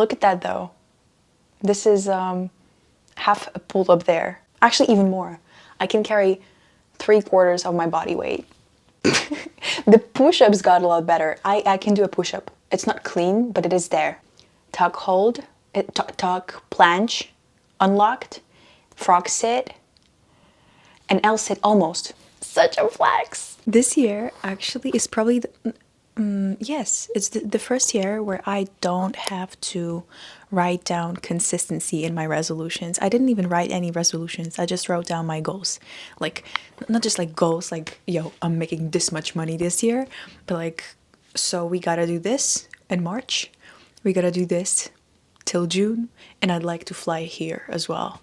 Look at that though. This is half a pull-up there. Actually, even more. I can carry 3/4 of my body weight. The push-ups got a lot better. I can do a push-up. It's not clean, but it is there. Tuck hold, tuck planche, unlocked, frog sit, and L sit almost. Such a flex. This year actually is probably yes, it's the first year where I don't have to write down consistency in my resolutions. I didn't even write any resolutions. I just wrote down my goals. Like, not just like goals like, yo, I'm making this much money this year, but like, so we gotta do this in March. We gotta do this till June, and I'd like to fly here as well.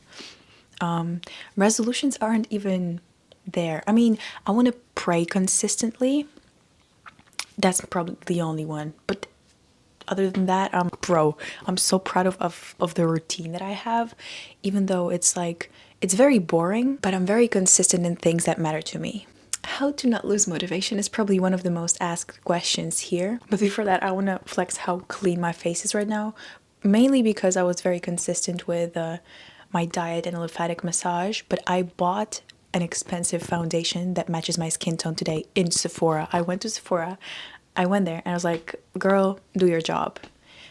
Resolutions aren't even there. I mean, I want to pray consistently. That's probably the only one. But other than that, I'm so proud of the routine that I have, even though it's like, it's very boring, but I'm very consistent in things that matter to me. How to not lose motivation is probably one of the most asked questions here. But before that, I want to flex how clean my face is right now, mainly because I was very consistent with my diet and lymphatic massage, but I bought an expensive foundation that matches my skin tone today in Sephora. I went to Sephora, I went there and I was like, girl, do your job.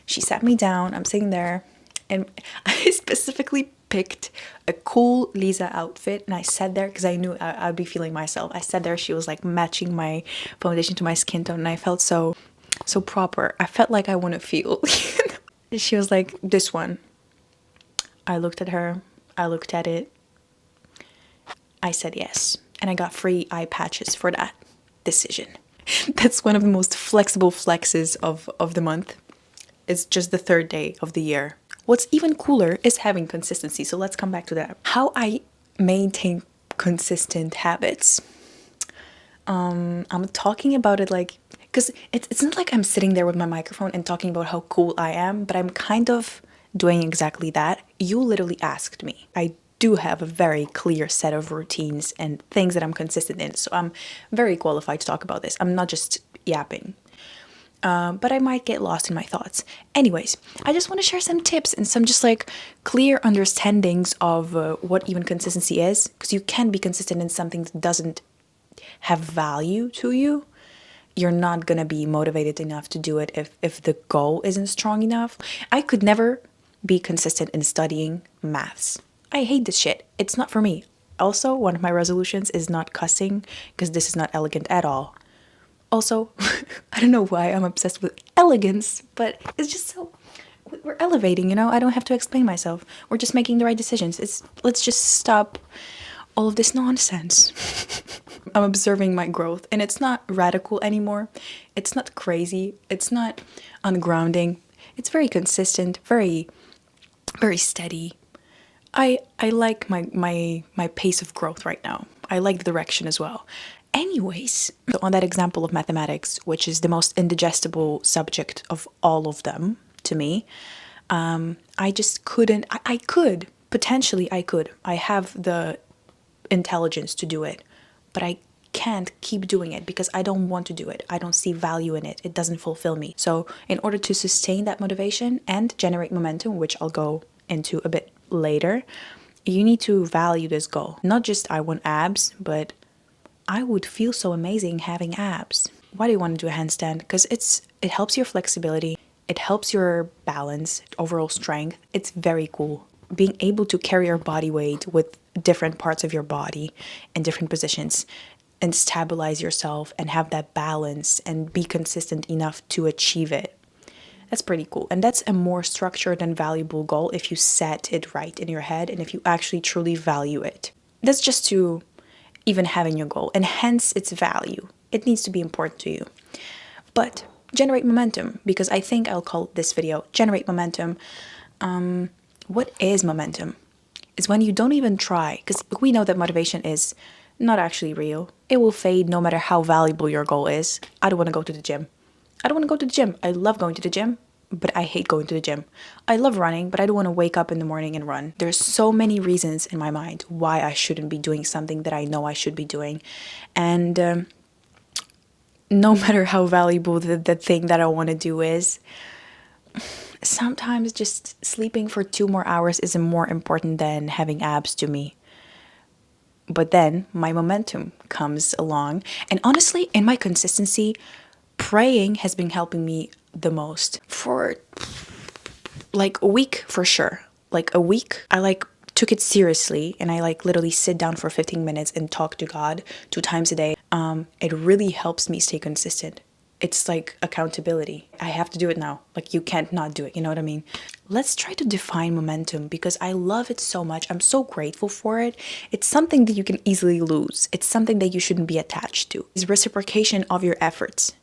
She sat me down, I'm sitting there, and I specifically picked a cool Lisa outfit, and I sat there because I knew I'd be feeling myself. I sat there, she was like matching my foundation to my skin tone, and I felt so proper. I felt like I want to feel. She was like, this one. I looked at her, I looked at it, I said yes, and I got free eye patches for that decision. That's one of the most flexible flexes of the month. It's just the third day of the year. What's even cooler is having consistency, so let's come back to that. How I maintain consistent habits. I'm talking about it like, because it's not like I'm sitting there with my microphone and talking about how cool I am, but I'm kind of doing exactly that. You literally asked me. I do have a very clear set of routines and things that I'm consistent in, so I'm very qualified to talk about this. I'm not just yapping. But I might get lost in my thoughts. Anyways, I just want to share some tips and some just like clear understandings of what even consistency is, because you can be consistent in something that doesn't have value to you. You're not gonna be motivated enough to do it if the goal isn't strong enough. I could never be consistent in studying maths. I hate this shit. It's not for me. Also, one of my resolutions is not cussing, because this is not elegant at all. Also, I don't know why I'm obsessed with elegance, but it's just so, we're elevating, you know? I don't have to explain myself. We're just making the right decisions. Let's just stop all of this nonsense. I'm observing my growth, and it's not radical anymore. It's not crazy. It's not ungrounding. It's very consistent, very, very steady. I like my pace of growth right now. I like the direction as well. Anyways, so on that example of mathematics, which is the most indigestible subject of all of them to me, I just couldn't. I could potentially. I have the intelligence to do it, but I can't keep doing it because I don't want to do it. I don't see value in it. It doesn't fulfill me. So in order to sustain that motivation and generate momentum, which I'll go into a bit later, you need to value this goal. Not just I want abs, but I would feel so amazing having abs. Why do you want to do a handstand? Because it helps your flexibility, it helps your balance, overall strength. It's very cool. Being able to carry your body weight with different parts of your body in different positions and stabilize yourself and have that balance and be consistent enough to achieve it. That's pretty cool. And that's a more structured and valuable goal if you set it right in your head and if you actually truly value it. That's just to even having your goal, and hence its value. It needs to be important to you. But generate momentum, because I think I'll call this video Generate Momentum. What is momentum? It's when you don't even try, because we know that motivation is not actually real. It will fade no matter how valuable your goal is. I don't want to go to the gym. I don't want to go to the gym. I love going to the gym, but I hate going to the gym. I love running, but I don't want to wake up in the morning and run. There's so many reasons in my mind why I shouldn't be doing something that I know I should be doing. And no matter how valuable the thing that I want to do is, Sometimes just sleeping for 2 more hours is more important than having abs to me. But then my momentum comes along. And honestly, in my consistency, praying has been helping me the most. For like a week for sure. Like a week, I like took it seriously and I like literally sit down for 15 minutes and talk to God 2 times a day. It really helps me stay consistent. It's like accountability. I have to do it now. Like you can't not do it, you know what I mean? Let's try to define momentum because I love it so much. I'm so grateful for it. It's something that you can easily lose. It's something that you shouldn't be attached to. It's reciprocation of your efforts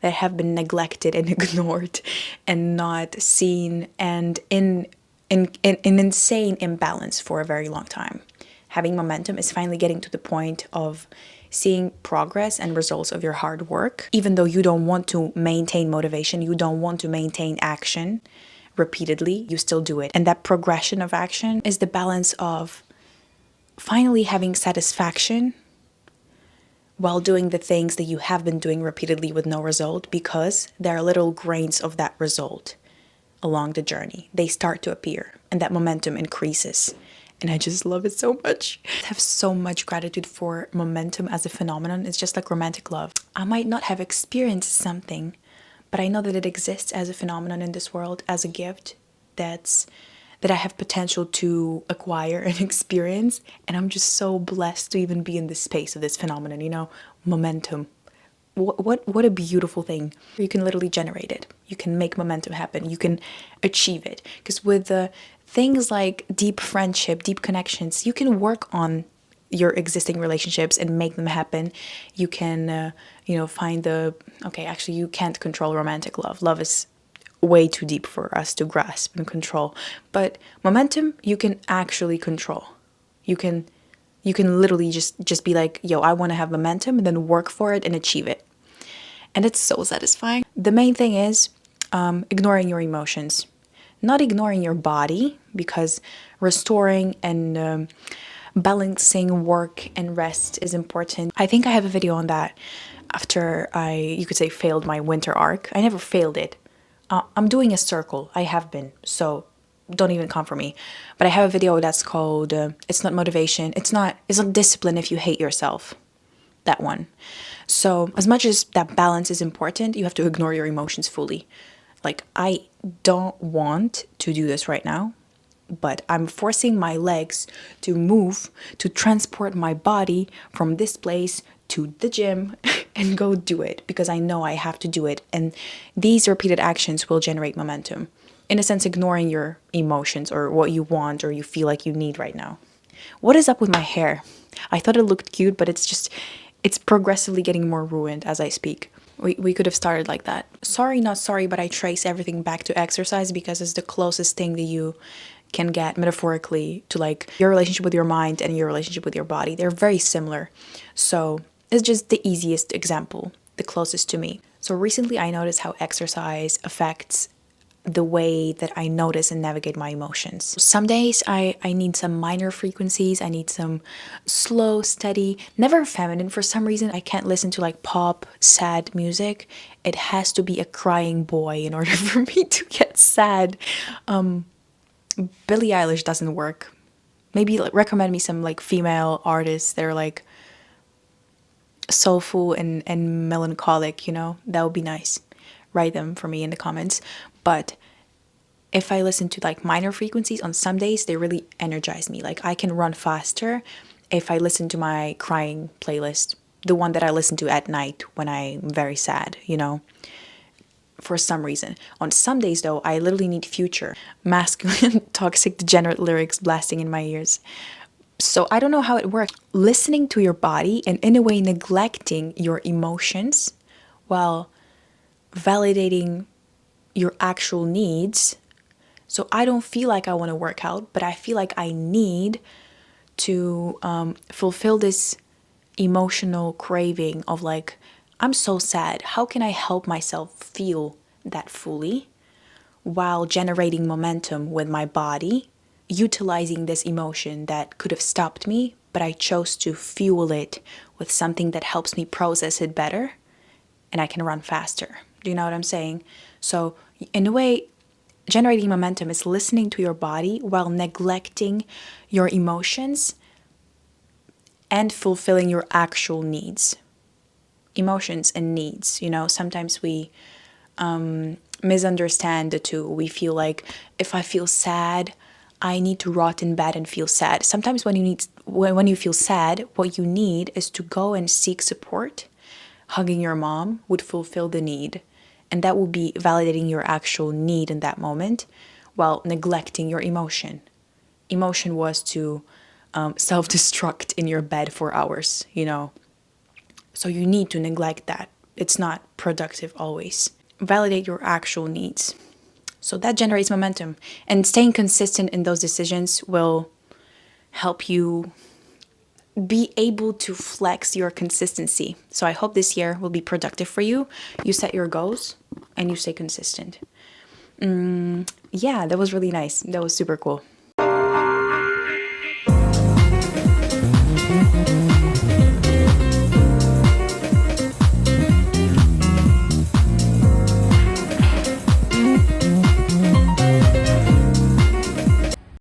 that have been neglected and ignored and not seen and in an insane imbalance for a very long time. Having momentum is finally getting to the point of seeing progress and results of your hard work. Even though you don't want to maintain motivation, you don't want to maintain action repeatedly, you still do it. And that progression of action is the balance of finally having satisfaction while doing the things that you have been doing repeatedly with no result, because there are little grains of that result along the journey. They start to appear and that momentum increases. And I just love it so much. I have so much gratitude for momentum as a phenomenon. It's just like romantic love. I might not have experienced something, but I know that it exists as a phenomenon in this world, as a gift that I have potential to acquire and experience. And I'm just so blessed to even be in this space of this phenomenon, you know, momentum. What a beautiful thing. You can literally generate it. You can make momentum happen. You can achieve it. Because with the things like deep friendship, deep connections, you can work on your existing relationships and make them happen. You can, find okay, actually, you can't control romantic love. Love is way too deep for us to grasp and control. But momentum, you can actually control. You can literally just be like, yo, I want to have momentum, and then work for it and achieve it. And it's so satisfying. The main thing is ignoring your emotions, not ignoring your body, because restoring and balancing work and rest is important. I think I have a video on that after you could say, failed my winter arc. I never failed it. I'm doing a circle. I have been. So don't even come for me. But I have a video that's called It's Not Motivation. It's not discipline if you hate yourself. That one. So as much as that balance is important, you have to ignore your emotions fully. Like, I don't want to do this right now, but I'm forcing my legs to move, to transport my body from this place to the gym and go do it, because I know I have to do it. And these repeated actions will generate momentum. In a sense, ignoring your emotions or what you want or you feel like you need right now. What is up with my hair? I thought it looked cute, but it's progressively getting more ruined as I speak. We could have started like that. Sorry, not sorry, but I trace everything back to exercise because it's the closest thing that you can get metaphorically to like your relationship with your mind and your relationship with your body. They're very similar. So it's just the easiest example, the closest to me. So recently I noticed how exercise affects the way that I notice and navigate my emotions. Some days I need some minor frequencies. I need some slow, steady, never feminine. For some reason, I can't listen to like pop, sad music. It has to be a crying boy in order for me to get sad. Billie Eilish doesn't work. Maybe like, recommend me some like female artists that are like soulful and melancholic, you know? That would be nice. Write them for me in the comments. But if I listen to like minor frequencies on some days, they really energize me. Like, I can run faster if I listen to my crying playlist, the one that I listen to at night when I'm very sad, you know? For some reason. On some days though, I literally need Future, masculine, toxic, degenerate lyrics blasting in my ears. So I don't know how it works. Listening to your body and in a way neglecting your emotions while validating your actual needs. So I don't feel like I want to work out, but I feel like I need to fulfill this emotional craving of like, I'm so sad. How can I help myself feel that fully while generating momentum with my body, utilizing this emotion that could have stopped me, but I chose to fuel it with something that helps me process it better and I can run faster. Do you know what I'm saying? So in a way, generating momentum is listening to your body while neglecting your emotions and fulfilling your actual needs. Emotions and needs, sometimes we misunderstand the two. We feel like if I feel sad, I need to rot in bed and feel sad. Sometimes when you feel sad, what you need is to go and seek support. Hugging your mom would fulfill the need, and that will be validating your actual need in that moment while neglecting your emotion. Emotion was to self-destruct in your bed for hours, So you need to neglect that. It's not productive always. Validate your actual needs. So that generates momentum. And staying consistent in those decisions will help you be able to flex your consistency. So I hope this year will be productive for you. You set your goals and you stay consistent. Yeah, that was really nice. That was super cool.